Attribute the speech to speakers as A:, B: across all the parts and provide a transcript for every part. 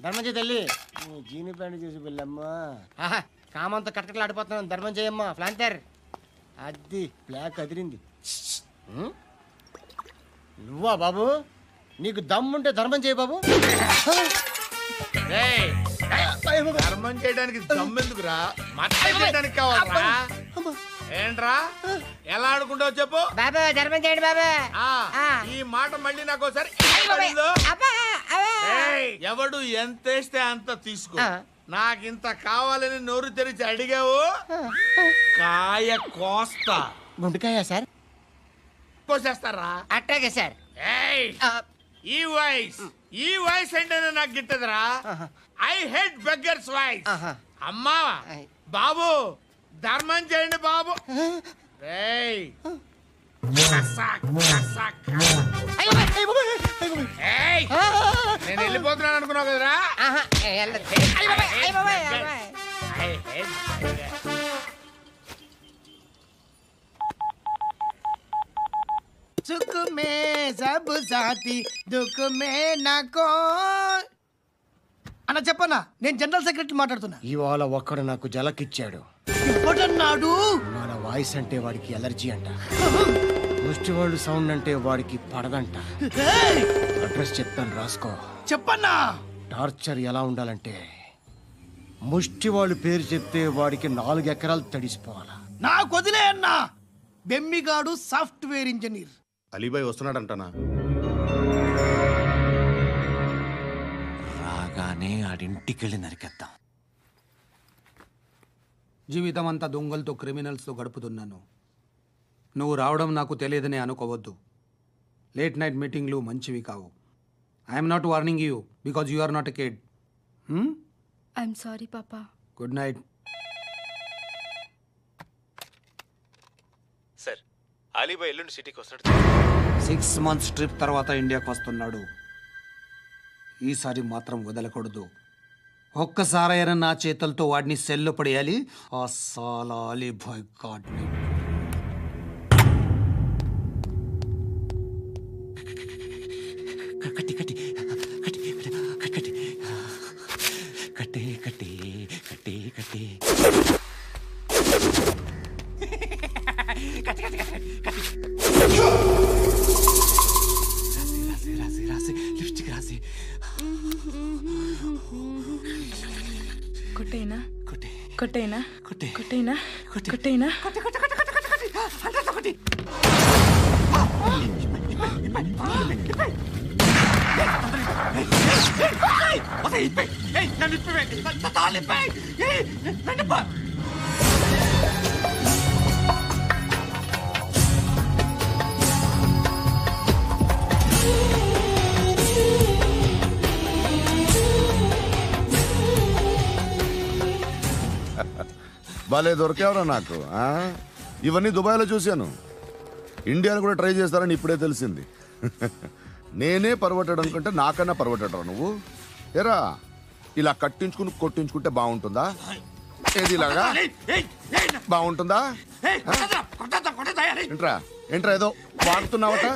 A: ధర్మం చేయి తల్లి. జీని ప్యాంట్ చూసి వెళ్ళమ్మా. కామంతో కట్టకట్లు ఆడిపోతున్నాను. ధర్మం చేయమ్మా. ఫ్లాంటర్ అది బ్లాక్ అదిరింది. నువ్వా బాబు? నీకు దమ్ముంటే ధర్మం చేయి బాబు.
B: ధర్మం చేయడానికి దమ్మెందుకురా? మతం చేయడానికి కావాలరా? ఏంట్రా ఎలా ఆడుకుంటావు చెప్పు
A: బాబా. ధర్మం చేయండి బాబా.
B: ఈ మాట మళ్ళీ నాకు ఒకసారి ఎవడు ఎంత వేస్తే అంత తీసుకో. నాకింత కావాలని నోరు తెరిచి అడిగావు కాయ కోస్తా.
A: గుండెకాయ సార్?
B: కోసేస్తారా?
A: అట్టాగే సార్.
B: ఈ వాయిస్ ఏంటనే నాకు గిట్టదురా. I hate beggars voice. అమ్మా బాబు ధర్మం చేయండి బాబు. నేను వెళ్ళిపోతున్నాను అనుకున్నావు కదరా.
A: सुख में सब साथी दुख में नाको.
C: అన్న చెప్పన్నా, నేను జనరల్ సెక్రటరీ మాట్లాడుతున్నా.
A: ఇవాళ ఒక్కడు నాకు జలకిచ్చాడు.
C: ఇవ్వడన్నాడు.
A: మన వాయిస్ అంటే వాడికి ఎలర్జీ అంట. ముష్టి వాళ్ళు సౌండ్ అంటే వాడికి పడదంట. అడ్రస్ చెప్తాను రాసుకో.
C: చెప్పన్నా.
A: టార్చర్ ఎలా ఉండాలంటే ముష్టి వాళ్ళు పేరు చెప్తే వాడికి 4 ఎకరాలు తడిసిపోవాలా.
C: నాకు వదిలే అన్నా. బెమ్మిగాడు సాఫ్ట్వేర్ ఇంజనీర్.
B: అలీబాయ్ వస్తున్నాడంటనా?
D: రాగానే ఆడింటికెళ్ళి నరికేద్దాం.
E: జీవితం అంతా దొంగలతో క్రిమినల్స్తో గడుపుతున్నాను. నువ్వు రావడం నాకు తెలియదని అనుకోవద్దు. లేట్ నైట్ మీటింగ్లు మంచివి కావు. I'm not warning you because you are not a kid.
F: I'm sorry పాపా.
E: Good night.
D: సార్, అలీబాయ్ ఎల్లుండి సిటీకి వస్తాడు.
E: 6 months ట్రిప్ తర్వాత ఇండియాకి వస్తున్నాడు. ఈసారి మాత్రం వదలకూడదు. ఒక్కసారైనా నా చేతులతో వాడిని సెల్లో పడేయాలి. ఆ సాలా అలీబాయ్ గాడ్ని.
D: కట్టి కట్టి కట్టి కట్టి కట్టి కట్టి కట్టి కట్టి రాసి రాసి లిప్స్టిక్ రాసి
F: కొట్టేనా
D: కొట్టి
F: కొట్టేనా
D: కొట్టి
F: కొట్టేనా
D: కొట్టి
F: కొట్టేనా
D: కొట్టి కొట్టి కొట్టి కొట్టి కొట్టి కొట్టి
G: భలే దొరికేవరా నాకు. ఇవన్నీ దుబాయ్లో చూశాను. ఇండియాలో కూడా ట్రై చేస్తారని ఇప్పుడే తెలిసింది. నేనే పర్వటాడు అనుకుంటే నాకన్నా పర్వటాడరా నువ్వు. ఎరా ఇలా కట్టించుకుని కొట్టించుకుంటే బాగుంటుందా? ఏది ఇలాగా బాగుంటుందా? ఏంట్రా ఏంట్రా ఏదో వాడుతున్నావట.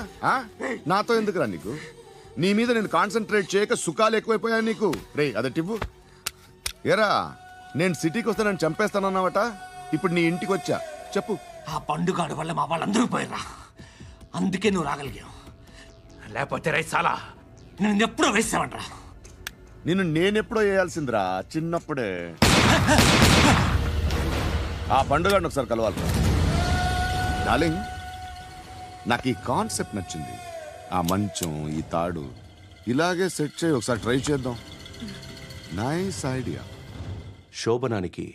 G: నాతో ఎందుకురా నీకు? నీ మీద నేను కాన్సన్ట్రేట్ చేయక సుఖాలు ఎక్కువైపోయా నీకు. రే అదటివ్వు. ఎరా నేను సిటీకి వస్తే నన్ను చంపేస్తానన్నావట. ఇప్పుడు నీ ఇంటికి వచ్చా. చెప్పు.
D: ఆ పండుగాడు వల్ల మా వాళ్ళందరూ పోయిరా. అందుకే నువ్వు రాగలిగావు. లేకపోతే రైసాలా నేను ఎప్పుడో వేసామంటరా.
G: నిన్ను నేనెప్పుడో వేయాల్సిందిరా చిన్నప్పుడే. ఆ పండుగను ఒకసారి కలవాలి డార్లింగ్. నాకు ఈ కాన్సెప్ట్ నచ్చింది. ఆ మంచం ఈ తాడు ఇలాగే సెట్ చేయి. ఒకసారి ట్రై చేద్దాం. Nice idea.
H: శోభనానికి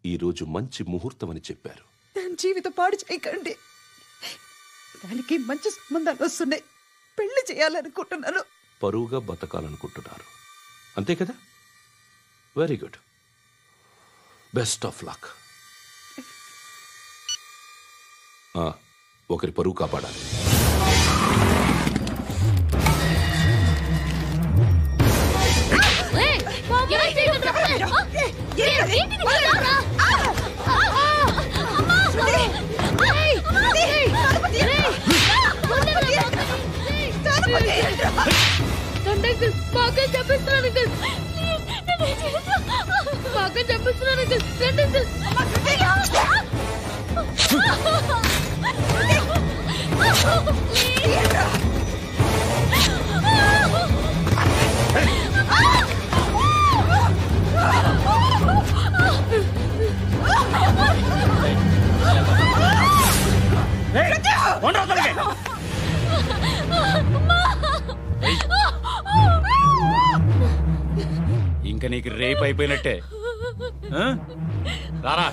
H: ఈరోజు మంచి ముహూర్తం అని చెప్పారు.
I: దాని జీవితం పాడు చేయకండి. దానికి మంచి సంబంధాలు వస్తున్నాయి. పెళ్లి చేయాలనుకుంటున్నాను.
H: పరువుగా బతకాలనుకుంటున్నారు అంతే కదా? Very good. Best of luck. ఒకరి పరువు కాపాడాలి.
F: చెప్పిస్తున్నాను అంకుల్ రండి అంకుల్
J: ఇంకా నీకు రేపు అయిపోయినట్టే రారా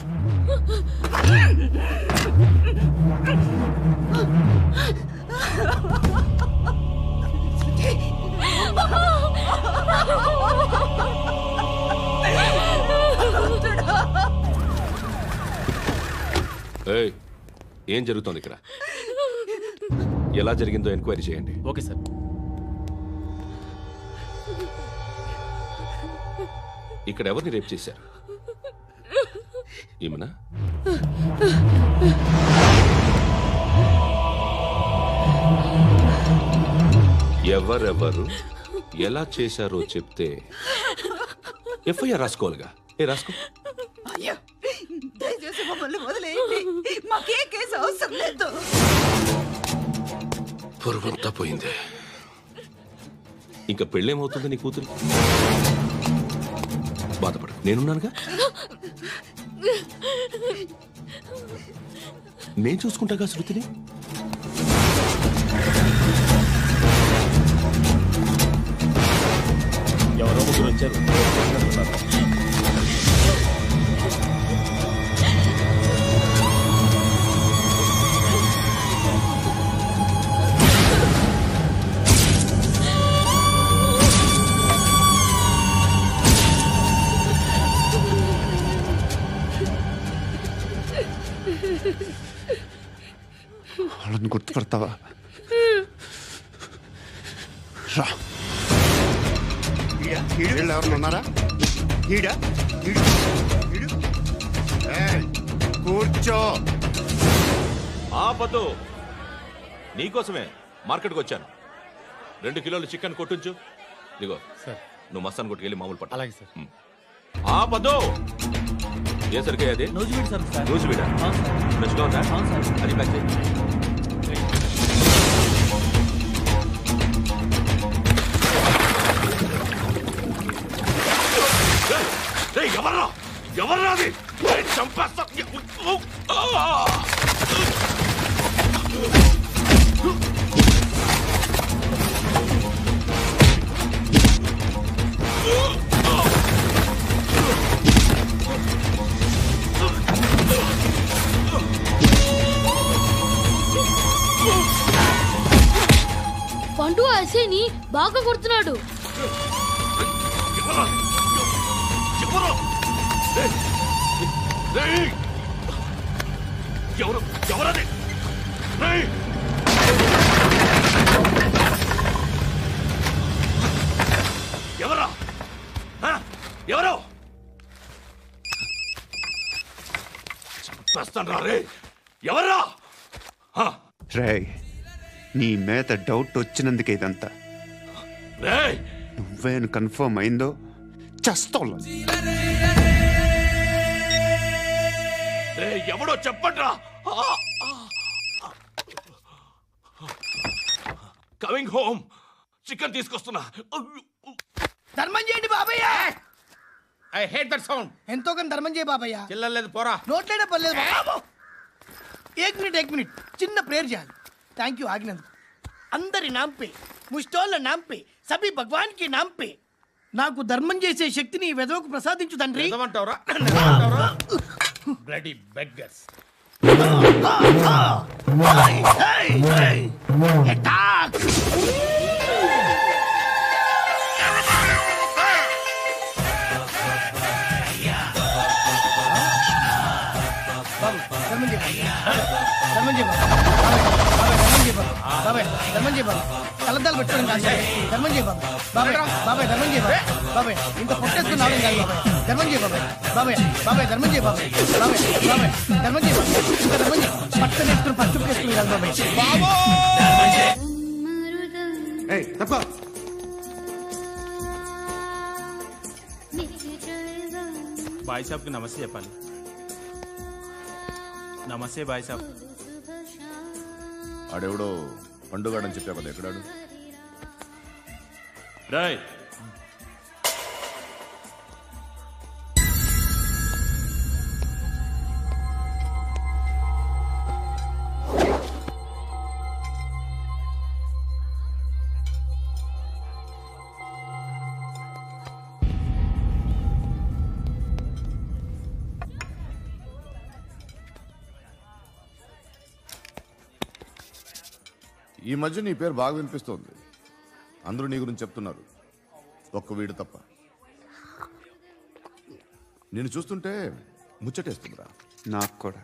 H: ఏం జరుగుతోంది ఇక్కడ? ఎలా జరిగిందో ఎంక్వైరీ చేయండి.
J: Okay sir.
H: ఇక్కడ ఎవరిని రేప్ చేశారు? ఈమెనా? ఎవరెవరు ఎలా చేశారో చెప్తే ఎఫ్ఐఆర్ రాసుకోవాలిగా. రాసుకో.
I: దయచేసి మమ్మల్ని వదిలేయండి, మాకే కేసు అవసరం లేదు.
H: పొరువంతా పోయింది. ఇంకా పెళ్ళేమవుతుంది నీ కూతురు? బాధపడు, నేనున్నానుగా. నేను చూసుకుంటాగా శృతిని.
J: ఎవరో ముగ్గురు వచ్చారు.
K: వాళ్ళని గుర్తుపడతావా? రా. ఎవరు ఉన్నారా? కూర్చో.
H: ఆపద్దు, నీకోసమే మార్కెట్కి వచ్చాను. 2 కిలోలు చికెన్ కొట్టుంచు. ఇదిగో
J: సార్,
H: నువ్వు మస్తాన్ కొట్టుకెళ్ళి మామూలు పట్టు.
J: అలాగే సార్.
H: ఆపద్దు. ఏ సరికే అది?
J: నూజివీడు సార్.
H: నూజివీడా? ఫ్రెష్గా ఉందా? అది ప్యాక్ చేయి. ఎవర్రా ఎవర్రా అది? చంపేస్తా.
F: పండు అసేని బాగా కొడుతున్నాడు.
H: ఎవరది? ఎవరా? ఎవరు? చంపేస్తాను రా రే. ఎవరా?
K: రే, నీ మీద డౌట్ వచ్చినందుకే ఇదంతా. నువ్వేను కన్ఫర్మ్ అయిందో చస్తావు.
H: ఎవడో చెప్పండ్రా. Coming home. చికెన్ తీసుకొస్తున్నా.
C: ధర్మం చేయండి బాబయ్య.
B: I hate that sound.
C: ఎంతో కానీ ధర్మం చేయ బాబయ్య.
B: చిల్లలేదు పోరా.
C: నోట్లేనే పర్లేదు బాబు. ఏక్ మినిట్ చిన్న ప్రేయర్ చేయాలి. థ్యాంక్ యూ ఆగినందుకు. అందరి నామ్ పే, ముష్టోళ్ళ నామ్ పే, సభీ భగవాన్ కి నామ్ పే నాకు ధర్మం చేసే శక్తిని ఈ వెధవకు ప్రసాదించు తండ్రి.
B: Bloody beggars.
C: కలద్దాలు పెట్టుకోండి కాదు. ధర్మం చేయ బాబాయ్. బాబాయ్ ధర్మం చేయ బాబాయ్. ఇంత పొట్టేసుకుని రావడం కాదు బాబాయ్. ధర్మం చేయ బాబాయ్. ధర్మం చేయ బాబాయ్. ధర్మం చేయ బాబాయ్. ఇంకా ధర్మం చేయ. పట్టుకుని వేసుకుని పట్టు వేసుకుని కాదు బాబాయ్.
J: బాయ్ సాబ్కి నమస్తే చెప్పాలి. నమస్తే బాయ్ సాబ్.
G: ఆడెవడో పండుగాడని చెప్పా కదా, ఎక్కడాడు?
J: రాయ్
G: ఈ మధ్య నీ పేరు బాగా వినిపిస్తోంది. అందరూ నీ గురించి చెప్తున్నారు, ఒక్క వీడు తప్ప. నేను చూస్తుంటే ముచ్చటేస్తుందిరా.
K: నాకు కూడా.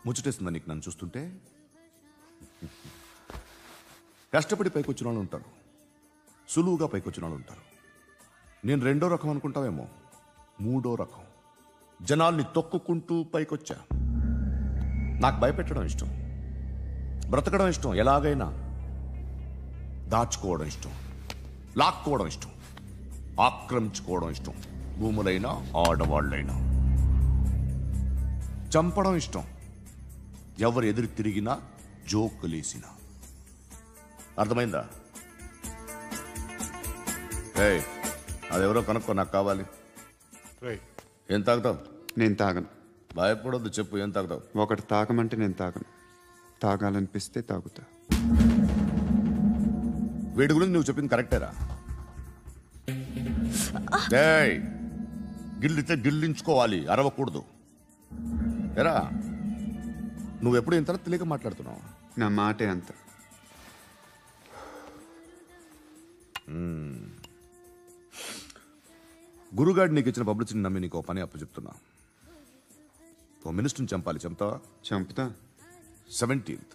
G: ముచ్చటేస్తుందా నీకు నన్ను చూస్తుంటే? కష్టపడి పైకొచ్చిన వాళ్ళు ఉంటారు, సులువుగా పైకొచ్చిన వాళ్ళు ఉంటారు. నేను రెండో రకం అనుకుంటావేమో, మూడో రకం. జనాల్ని తొక్కుకుంటూ పైకొచ్చా. నాకు భయపెట్టడం ఇష్టం, బ్రతకడం ఇష్టం, ఎలాగైనా దాచుకోవడం ఇష్టం, లాక్కోవడం ఇష్టం, ఆక్రమించుకోవడం ఇష్టం. భూములైనా ఆడవాళ్ళైనా చంపడం ఇష్టం, ఎవరు ఎదురు తిరిగినా జోకులేసినా. అర్థమైందా? అదెవరో కనుక్కో, నాకు కావాలి. ఏం తాగుతావు?
K: నేను తాగను.
G: భయపడొద్దు, చెప్పు ఏం తాగుతావు?
K: ఒకటి తాగమంటే నేను తాగను, తాగాలనిపిస్తే తాగుతా.
G: వీడి గురించి నువ్వు చెప్పింది కరెక్టేరా? గిల్లితే గిల్లించుకోవాలి, అరవకూడదు. ఎరా, నువ్వెప్పుడు ఇంత తెలియక మాట్లాడుతున్నావు?
K: నా మాటే అంత.
G: గురుగాడు నీకు ఇచ్చిన పబ్లిసిటీని నమ్మి నీకు పని అప్పు చెప్తున్నా. ఓ మినిస్టర్ని చంపాలి, చంపుతావా?
K: చంపుతా.
G: 17th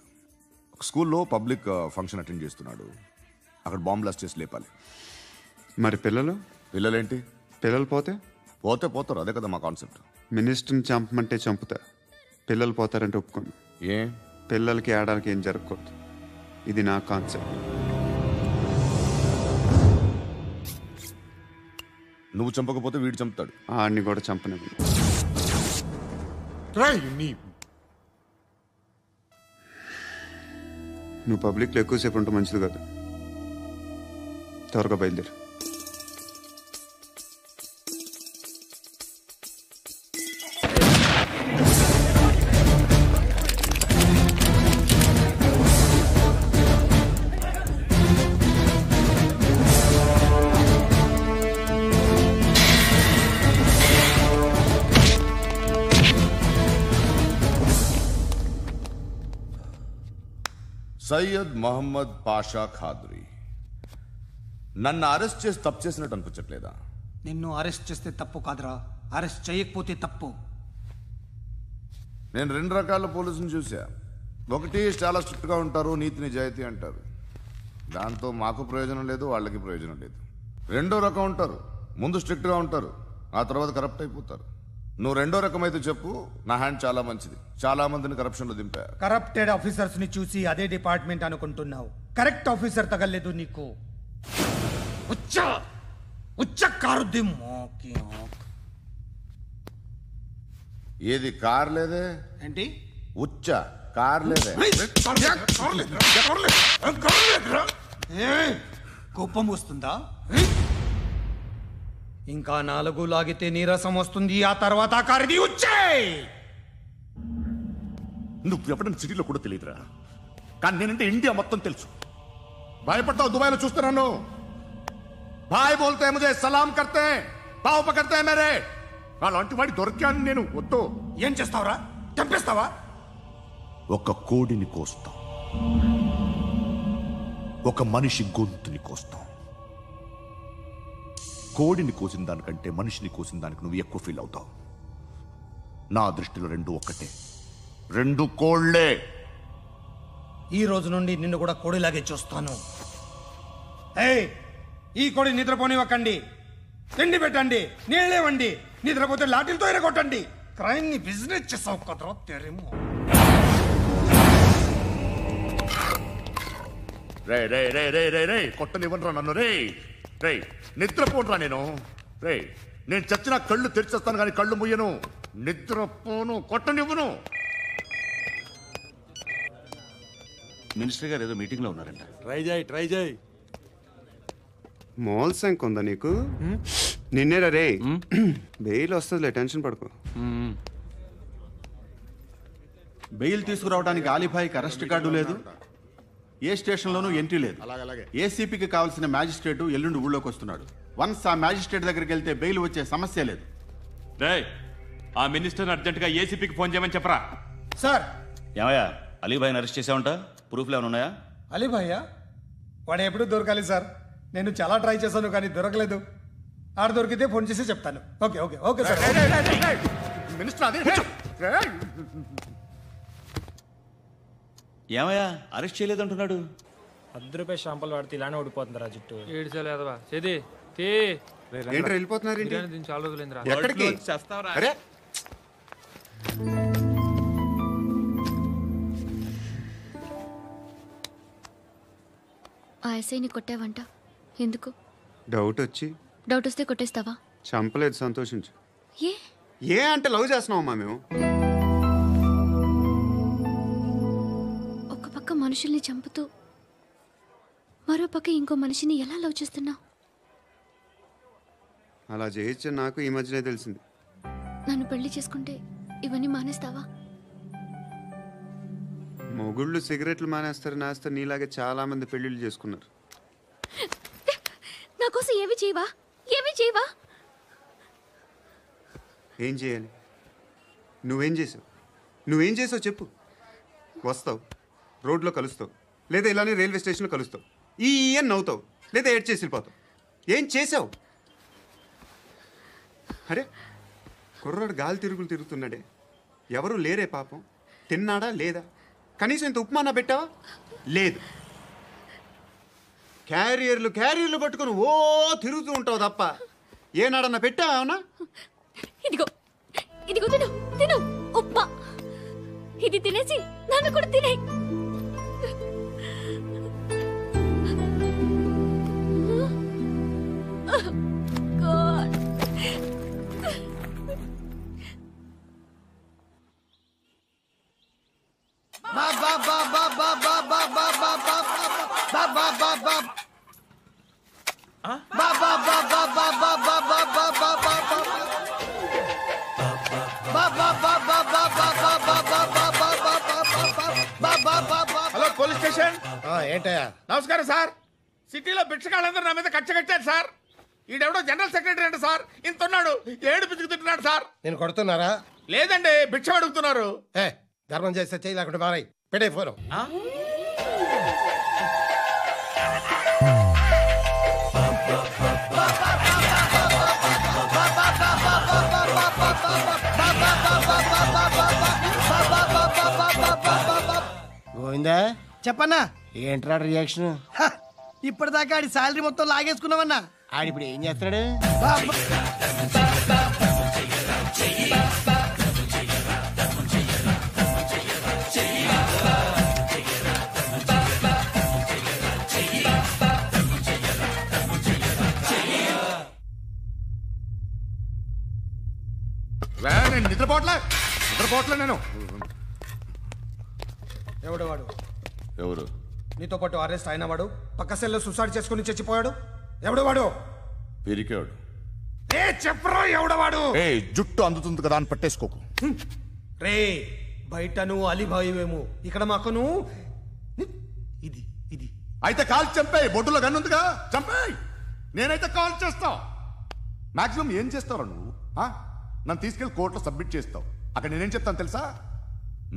G: ఒక స్కూల్లో పబ్లిక్ ఫంక్షన్ అటెండ్ చేస్తున్నాడు, అక్కడ బాంబ్ బ్లాస్ట్ చేసి లేపాలి.
K: మరి
G: పిల్లలేంటి?
K: పిల్లలు పోతే
G: పోతారు, అదే కదా మా కాన్సెప్ట్.
K: మినిస్టర్ని చంపమంటే చంపుతా, పిల్లలు పోతారంటే ఒప్పుకోను.
G: ఏ?
K: పిల్లలకి ఆడాలకి ఏం జరగకూడదు, ఇది నా కాన్సెప్ట్.
G: నువ్వు చంపకపోతే వీడు చంపుతాడు.
K: ఆడిని కూడా చంపనివ్వు. నువ్వు పబ్లిక్లో ఎక్కువసేపు ఉంటే మంచిది కాదు. త్వరగా బయలుదేరు.
G: సయ్యద్ మహమ్మద్ పాషా ఖాద్రీ. నన్ను అరెస్ట్ చేసి తప్పు చేసినట్టు అనిపించట్లేదా?
E: నిన్ను అరెస్ట్ చేస్తే తప్పు కాదురా, అరెస్ట్ చేయకపోతే తప్పు.
G: నేను 2 రకాల పోలీసుని చూసా. ఒకటి చాలా స్ట్రిక్ట్గా ఉంటారు, నీతి నిజాయితీ అంటారు, దాంతో మాకు ప్రయోజనం లేదు, వాళ్ళకి ప్రయోజనం లేదు. రెండో రకం ఉంటారు, ముందు స్ట్రిక్ట్గా ఉంటారు, ఆ తర్వాత కరప్ట్ అయిపోతారు. నువ్వు రెండో రకం అయితే చెప్పు, నా హ్యాండ్ చాలా మంచిది, చాలా మందిని కరప్షన్లో దింపా.
C: కరప్టెడ్ ఆఫీసర్స్ ని చూసి అదే డిపార్ట్మెంట్ అనుకుంటున్నావు, కరెక్ట్ ఆఫీసర్ తగలేదు నీకు.
G: ఏది కార్ లేదే
E: ఏంటి?
G: ఉచ్చ కార్ లేదే.
E: కోపం వస్తుందా? ఇంకా 4 లాగితే నీరసం వస్తుంది, ఆ తర్వాత కారిది ఉచ్చే.
G: నువ్వు ఎప్పుడైనా సిటీలో కూడా తెలియదురా, కానీ నేనంటే ఇండియా మొత్తం తెలుసు. భయపడతావు? దుబాయ్లో చూస్తున్నాను, భాయ్ బోల్తే ముజే సలాం కర్తే పావు పకర్తే మేరే. అలాంటి వాడి దొరికాను నేను. వద్దు.
E: ఏం చేస్తావురా? చంపేస్తావా?
G: ఒక కోడిని కోస్తాం, ఒక మనిషి గొంతుని కోస్తాం. కోడిని కోసిన దానికంటే మనిషిని కోసిన దానికి నువ్వు ఎక్కువ ఫీల్ అవుతావు. నా దృష్టిలో 2 ఒక్కటే, 2 కోళ్లే.
E: ఈ రోజు నుండి నిన్ను కూడా కోడిలాగే చూస్తాను. ఏయ్, ఈ కోడి నిద్రపోనివ్వకండి, తిండి పెట్టండి, నీళ్ళేవండి, నిద్రపోతే లాఠీలతో ఎరగొట్టండి. క్రైమ్ ని బిజినెస్ చేసావు కదరా తెరేమో.
G: రే రే రే రే రే రే కొట్టనివ్వనరా నన్ను. రే రేయ్ నిద్రపోనరా నేను. రేయ్ నేను చచ్చిన కళ్ళు తెరిచేస్తాను కానీ కళ్ళు ముయ్యను. నిద్రపోను, కొట్టనివ్వను.
L: మినిస్టర్ గారు ఏదో మీటింగ్ లో ఉన్నారంట.
M: ట్రై చేయి.
K: మోల్ సంక్ ఉందా నీకు? నిన్నేరా రే. బెయిల్ వస్తుందిలే, టెన్షన్ పడుకో.
L: బెయిల్ తీసుకురావడానికి ఆలిభాయికి అరెస్ట్ కార్డు లేదు, ఏ స్టేషన్లోనూ ఎంట్రీ లేదు. ఏసీపీకి కావాల్సిన మ్యాజిస్ట్రేటు ఎల్లుండి ఊళ్ళోకి వస్తున్నాడు. వన్స్ ఆ మ్యాజిస్ట్రేట్ దగ్గరికి వెళ్తే బెయిల్ వచ్చే సమస్య లేదు.
J: ఆ మినిస్టర్ అర్జెంటుగా ఏసీపీకి ఫోన్ చేయమని చెప్పరా.
C: సార్.
L: ఏమయ్యా అలీభాయిని అరెస్ట్ చేసావంట? ప్రూఫ్లు ఏమైనా ఉన్నాయా?
C: అలీభాయ్యా? వాడు ఎప్పుడు దొరకాలి సార్. నేను చాలా ట్రై చేశాను కానీ దొరకలేదు. ఆడ దొరికితే ఫోన్ చేసి చెప్తాను. Okay okay okay sir.
L: ఏమయ్యా అరెస్ట్ చేయలేదంటున్నాడు?
N: ₹10 షాంపూలు వాడితే ఇలానే ఓడిపోతుందిరా జుట్టు.
K: ఏంట్రా వెళ్ళిపోతున్నారు? ఎక్కడికి? అరే
F: ఆ ఎస్ఐని కొట్టావంట, ఎందుకు?
K: డౌట్ వచ్చి.
F: డౌట్ వస్తే కొట్టేస్తావా?
K: చంపలేదు, సంతోషించు.
F: ఏ
K: ఏ అంటే లవ్ చేస్తున్నావమ్మా మేము.
F: ఒక పక్క మనుషుల్ని చంపుతూ మరో పక్క ఇంకో మనిషిని ఎలా లవ్ చేస్తున్నావు?
K: అలా చేయొచ్చు నాకు ఈ మధ్యనే తెలిసింది.
F: నన్ను పెళ్లి చేసుకుంటే ఇవన్నీ మానేస్తావా?
K: మొగుళ్ళు సిగరెట్లు మానేస్తారు, నీలాగే చాలా మంది పెళ్లిళ్ళు చేసుకున్నారు.
F: నా కోసం ఏమి చేయవా? ఏమి చేయవా?
K: ఏం చేయాలి? నువ్వేం చేసావు చెప్పు. వస్తావు, రోడ్లో కలుస్తావు, లేదా ఇలానే రైల్వే స్టేషన్లో కలుస్తావు, ఈ అని నవ్వుతావు, లేదా ఏడ్ చేసి వెళ్ళిపోతావు. ఏం చేసావు? అరే కుర్రాడు గాలి తిరుగుతున్నాడే, ఎవరు లేరే పాపం. తిన్నాడా లేదా? కనీసం ఇంత ఉప్మానా పెట్టావా? లేదు. క్యారియర్లు పట్టుకుని ఓ తిరుగుతూ ఉంటావు తప్ప ఏనాడన్నా పెట్టావా? అవునా?
F: ఇదిగో ఇదిగో తిను తిను ఉప్మా. ఇది తినేసి నన్ను కూడా తినే.
B: Hello police station.
C: ఏంటయ్యా?
B: నమస్కారం సార్. సిటీలో బిచ్చగాళ్ళందరూ నా మీద కట్టారు సార్. ఈడెవడో జనరల్ సెక్రటరీ అంట సార్. ఇంత ఉన్నాడు, ఏడు పిచ్చుకు తింటున్నాడు సార్.
C: నేను కొడుతున్నారా?
B: లేదండి, భిక్ష అడుగుతున్నారు.
C: ధర్మం చేస్తే చేయి, లేకుంటే మారాయి. పెట్టే ఫోను.
A: గోవిందా
C: చెప్పన్నా.
A: ఏంట్రా రియాక్షన్?
C: ఇప్పటిదాకా ఆడి శాలరీ మొత్తం లాగేసుకున్నావన్నా.
A: ఆడిప్పుడు ఏం చేస్తున్నాడు?
G: నేను నిద్రపోవట్లే నేను.
C: ఎవడు వాడు?
G: ఎవరు?
C: నీతో పాటు అరెస్ట్ అయిన వాడు, పక్క సెల్లో సూసైడ్ చేసుకుని చచ్చిపోయాడు. ఎవడు వాడు?
G: పిరికాడు.
C: చెప్పరా ఎవడవాడు?
G: జుట్టు అందుతుంది కదా అని పట్టేసుకోకు.
C: రే బయట నువ్వు అలీభాయివేమో, ఇక్కడ మాకు నువ్వు ఇది ఇది.
G: అయితే కాల్ చంపేయి. బొడ్డులో గన్నుందిగా, చంపేయి. నేనైతే కాల్ చేస్తా. మాక్సిమం ఏం చేస్తావు నువ్వు? నన్ను తీసుకెళ్లి కోర్టులో సబ్మిట్ చేస్తావు. అక్కడ నేనేం చెప్తాను తెలుసా?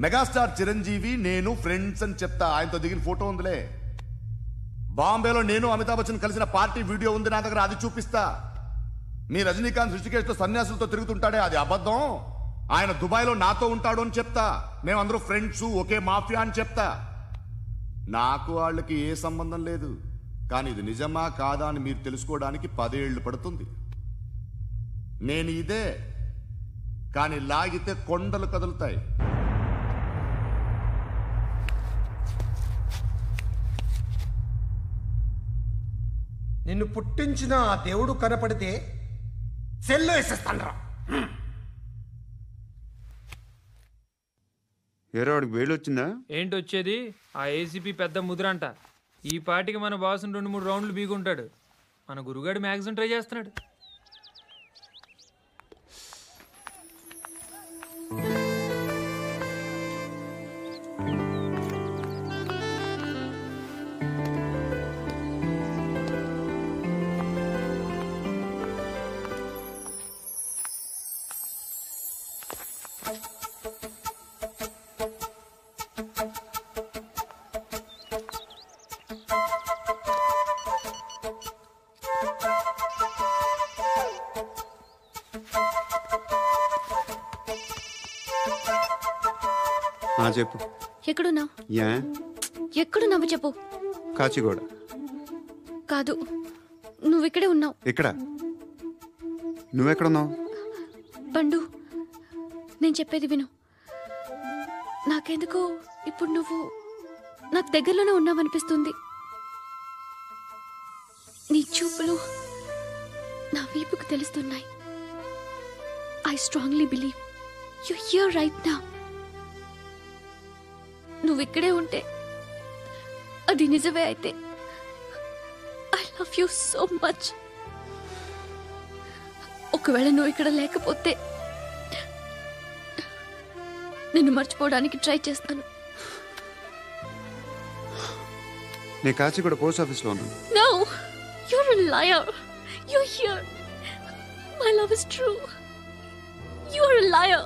G: మెగాస్టార్ చిరంజీవి నేను ఫ్రెండ్స్ అని చెప్తా. ఆయనతో దిగిన ఫోటో ఉందిలే. బాంబేలో నేను అమితాబ్ బచ్చన్ కలిసిన పార్టీ వీడియో ఉంది నా దగ్గర, అది చూపిస్తా. మీ రజనీకాంత్ ఋషికేశ్తో సన్యాసులతో తిరుగుతుంటాడే, అది అబద్ధం. ఆయన దుబాయ్లో నాతో ఉంటాడు అని చెప్తా. మేమందరూ ఫ్రెండ్స్, ఒకే మాఫియా అని చెప్తా. నాకు వాళ్ళకి ఏ సంబంధం లేదు. కానీ ఇది నిజమా కాదా అని మీరు తెలుసుకోవడానికి 10 ఏళ్లు పడుతుంది. నేను ఇదే, కానీ లాగితే కొండలు కదులుతాయి.
M: నిన్ను పుట్టించిన ఆ దేవుడు కనపడితే సెల్లో వేసేస్తాను.
K: ఏరా వాడికి వేలు వచ్చిందా?
N: ఏంటి వచ్చేది? ఆ ఏసీపీ పెద్ద ముద్రంట. ఈ పాటికి మన బాసుని 2-3 రౌండ్లు బీగుంటాడు. మన గురుగాడు మ్యాక్సిమం ట్రై చేస్తున్నాడు.
K: చెప్పు.
F: ఎక్కడున్నావు?
K: యా
F: ఎక్కడున్నావు చెప్పు.
K: కాచిగూడ.
F: కాదు, నువ్వు ఇక్కడే ఉన్నావు.
K: ఇక్కడ నువ్వెక్కడున్నావు?
F: పండు, నేను చెప్పేది విను. నాకెందుకో ఇప్పుడు నువ్వు నాకు దగ్గరలోనే ఉన్నావనిపిస్తుంది. నీ చూపులు నా వీపుకు తెలుస్తున్నాయి. I strongly believe you here right now. నువ్వు ఇక్కడే ఉంటే అది నిజమే అయితే I love you so much. ఒకవేళ నువ్వు ఇక్కడ లేకపోతే నిన్ను మర్చిపోవడానికి ట్రై చేస్తాను.
K: నేను కాచిగూడ పోస్ట్ ఆఫీస్లో ఉన్నాను.
F: No, you're a liar. You're here. My love is true. You're a liar.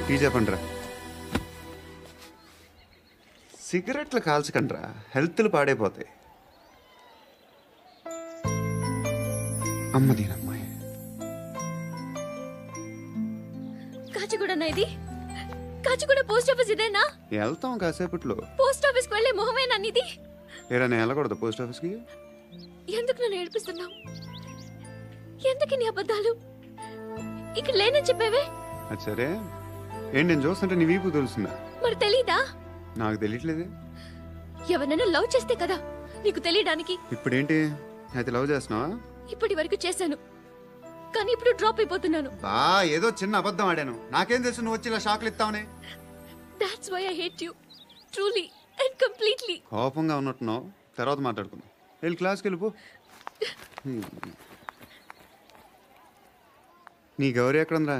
K: Tea చెప్పండిరా. సిగరెట్లు కాల్చకండ్రా, హెల్త్లు పాడైపోతాయి. అమ్మదీనమ్మాయి.
F: కాచిగూడనా ఇది? కాచిగూడ పోస్ట్ ఆఫీస్ ఇదేనా?
K: వెళ్తాం కాసేపట్లో.
F: పోస్ట్ ఆఫీస్ కి వెళ్ళే మొహమేనా నీది?
K: ఏరా నేను వెళ్ళకూడదు పోస్ట్ ఆఫీస్కి?
F: ఎందుకు నన్ను ఏడిపిస్తున్నావు? ఎందుకు నీ అబద్ధాలు? ఇక్కడ లేనని చెప్పేవే.
K: అది సరే, ఏంటి నేను చూస్తుంటే నీ వీపు తెలుస్తుందా?
F: మరి తెలీదా?
K: నాకు తెలియట్లేదే.
F: ఎవరైనా లవ్ చేస్తే కదా నీకు తెలియడానికి.
K: ఇప్పుడేంటి అయితే లవ్ చేస్తున్నావా?
F: ఇప్పటి వరకు చేశాను, కానీ ఇప్పుడు డ్రాప్ అయిపోతున్నాను.
K: ఏదో చిన్న అబద్ధం ఆడాను. నాకేం తెలుసు నువ్వు వచ్చి ఇలా షాక్లు ఇస్తావనే.
F: That's why I hate you truly and completely.
K: కోపంగా ఉన్నట్టున్నావు, తర్వాత మాట్లాడుకుందాం. వెళ్ళి క్లాస్కి వెళ్ళిపో. నీ గౌరీ ఎక్కడుందిరా?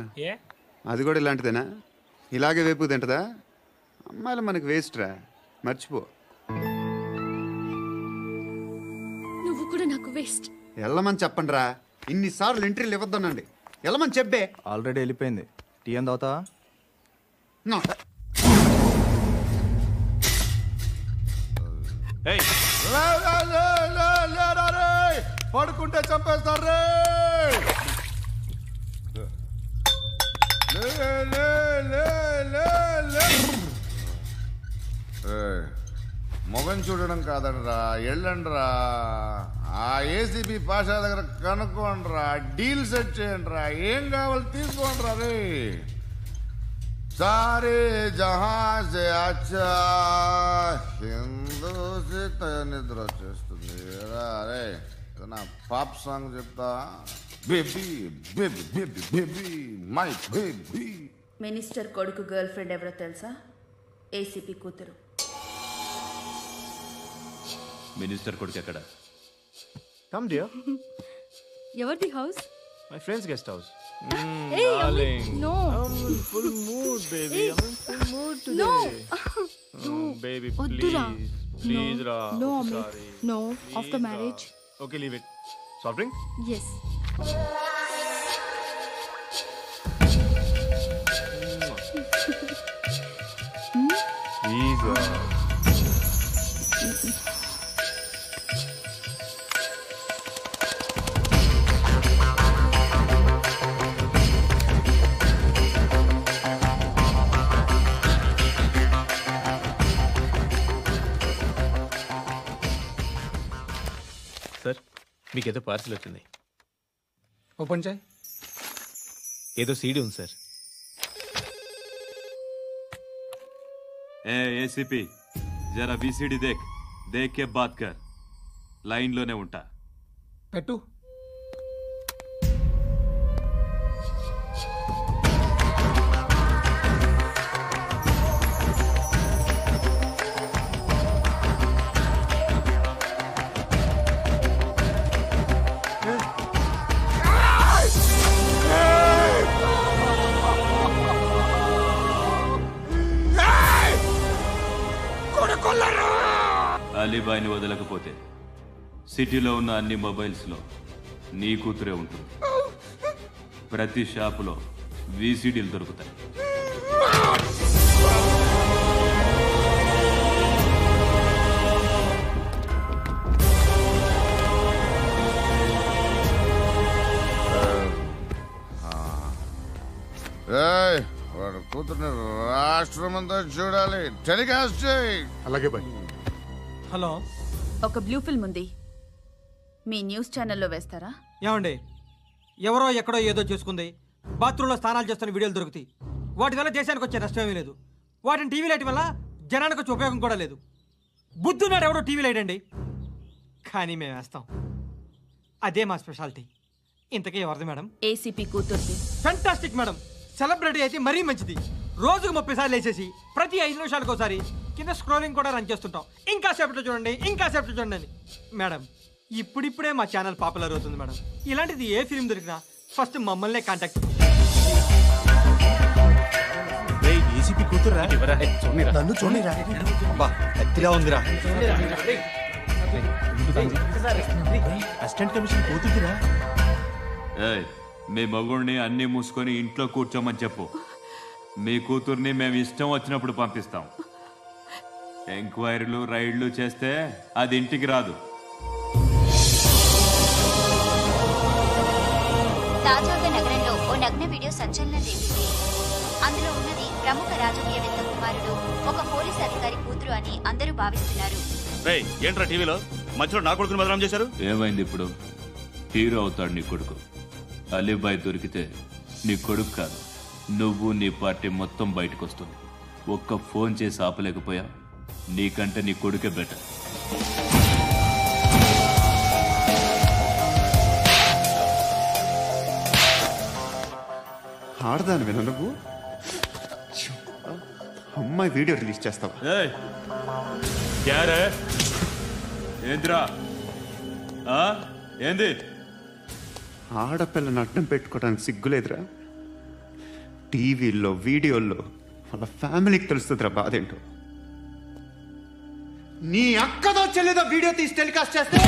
K: అది కూడా ఇలాంటిదేనా? ఇలాగే వేపు తింటదా? అమ్మాయిలు మనకి వేస్ట్ రా, మర్చిపో.
F: నువ్వు కూడా నాకు వేస్ట్.
K: వెళ్ళమని చెప్పండి రా. ఇన్నిసార్లు ఎంట్రీలు ఇవ్వద్దనండి. వెళ్ళమని చెప్పే.
O: ఆల్రెడీ వెళ్ళిపోయింది. టీ ఏం తాగుతావా?
G: పడుకుంటే చంపేస్తారు. మొగం చూడడం కాదండ్రా, వెళ్ళండ్రా. ఆ ఏసీపీ పాషా దగ్గర కనుక్కోండ్రా, డీల్ సెట్ చేయండిరా, ఏం కావాలి తీసుకోండిరా. రే సారే జహా సే అచ్చా హిందూ నిద్ర వచ్చేస్తుంది. రే నా పాప్ సాంగ్ చెప్తా. Baby baby baby baby my baby.
P: Minister కొడుకు గర్ల్ ఫ్రెండ్ ఎవరో తెలుసా? ఏసీపీ కూతురు.
J: మినిస్టర్ కొడుకు ఎక్కడ?
O: Come dear.
F: ఎవరిది house?
O: My friends guest house.
F: Hey, Amit, no.
O: I'm in full mood, baby.
F: Hey.
O: I'm in full mood today.
F: No.
O: Baby,
F: Oddura.
O: please. Please,
F: No.
O: Ra.
F: No,
O: I'm
F: Amit.
O: sorry.
F: No,
O: Please,
F: after
O: Ra.
F: marriage.
O: Okay, leave it. Soft drink?
F: Yes.
O: Please, Ra.
J: Sir, మీకేదో parcel వచ్చింది.
E: Open చేయి.
O: ఏదో CD ఉంది sir.
J: ACP జరా VCD దేక్ కే బాత్ కర్. లైన్లోనే ఉంటా.
C: పెట్టు.
J: అలీబాయిని వదలకపోతే సిటీలో ఉన్న అన్ని మొబైల్స్లో నీ కూతురే ఉంటుంది. ప్రతి షాపులో వీసీడీలు దొరుకుతాయి.
G: వాడు కూతుర్ని రాష్ట్రం అంతా చూడాలి. టెలికాస్ట్ చేయి.
O: అలాగే బాయ్.
C: హలో,
P: ఒక బ్లూ ఫిల్మ్ ఉంది, మీ న్యూస్ ఛానల్లో వేస్తారా?
C: ఏమండి, ఎవరో ఎక్కడో ఏదో చేసుకుంది, బాత్రూంలో స్నానాలు చేస్తున్న వీడియోలు దొరుకుతాయి. వాటి వల్ల దేశానికి వచ్చే నష్టమేమీ లేదు. వాటిని టీవీ లైట్ వల్ల జనానికి వచ్చే ఉపయోగం కూడా లేదు. బుద్ధున్నాడు ఎవడో టీవీ లైట్ అండి, కానీ మేము వేస్తాం. అదే మా స్పెషాలిటీ. ఇంతకీ ఎవరిది మేడం?
P: ఏసీపీ కూతుర్ది.
C: Fantastic madam. సెలబ్రిటీ అయితే మరీ మంచిది. రోజుకు 30 సార్లు వేసేసి ప్రతి 5 నిమిషాలకు ఒకసారి కింద స్క్రోలింగ్ కూడా రన్ చేస్తుంటాం. ఇంకా సేపట్లో చూడండి, ఇంకా సేపట్లో చూడండి అని. మేడం, ఇప్పుడిప్పుడే మా ఛానల్ పాపులర్ అవుతుంది మేడం. ఇలాంటిది ఏ ఫిల్మ్ దొరికినా ఫస్ట్ మమ్మల్నే కాంటాక్ట్.
O: ఏసీపీ కూతురా? నన్ను చూడరా. అతిగా ఉందిరా. అసిస్టెంట్ కమిషన్ కూతురా?
J: మీ మగుడిని అన్ని మూసుకొని ఇంట్లో కూర్చోమని చెప్పు. మీ కూతుర్ని మేము ఇష్టం వచ్చినప్పుడు పంపిస్తాం. ఎంక్వైరీలు రైడ్లు చేస్తే అది ఇంటికి రాదు.
Q: తాజాగా నగరంలో ఓ నగ్న వీడియో సంచలనం రేపింది. అందులో ఉన్నది ప్రముఖ రాజకీయవేత్త కుమారుడు, ఒక పోలీస్ అధికారి కూతురు అని అందరూ భావిస్తున్నారు.
J: ఏంట్రా టీవీలో మధ్యలో నా కొడుకుని బదనాం చేశారు? ఏమైంది ఇప్పుడు? హీరో అవుతాడు నీ కొడుకు. అలీబాయ్ దొరికితే నీ కొడుకు కాదు, నువ్వు నీ పార్టీ మొత్తం బయటకు వస్తుంది. ఒక్క ఫోన్ చేసి ఆపలేకపోయా, నీకంటే నీ కొడుకే బెటర్.
K: ఆడదాను విన నువ్వు అమ్మాయి వీడియో రిలీజ్ చేస్తావా?
J: ఏంద్రా ఏంది?
K: ఆడపిల్లని అడ్డం పెట్టుకోవడానికి సిగ్గులేదురా? టీవీల్లో వీడియోల్లో వాళ్ళ ఫ్యామిలీకి తెలుస్తుందిరా బాధేంటో. నీ అక్కదో చెల్లిదో వీడియో తీసి టెలికాస్ట్ చేస్తే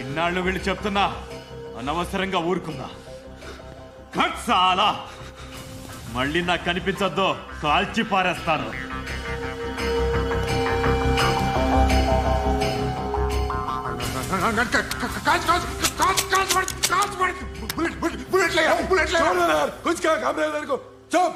J: ఇన్నాళ్ళు వీళ్ళు చెప్తున్నా అనవసరంగా ఊరుకుందా. చాలా మళ్ళీ నాకు కనిపించొద్దు, కాల్చి పారేస్తాను.
M: बुलेट ले कुछ क्या घबरा को चुप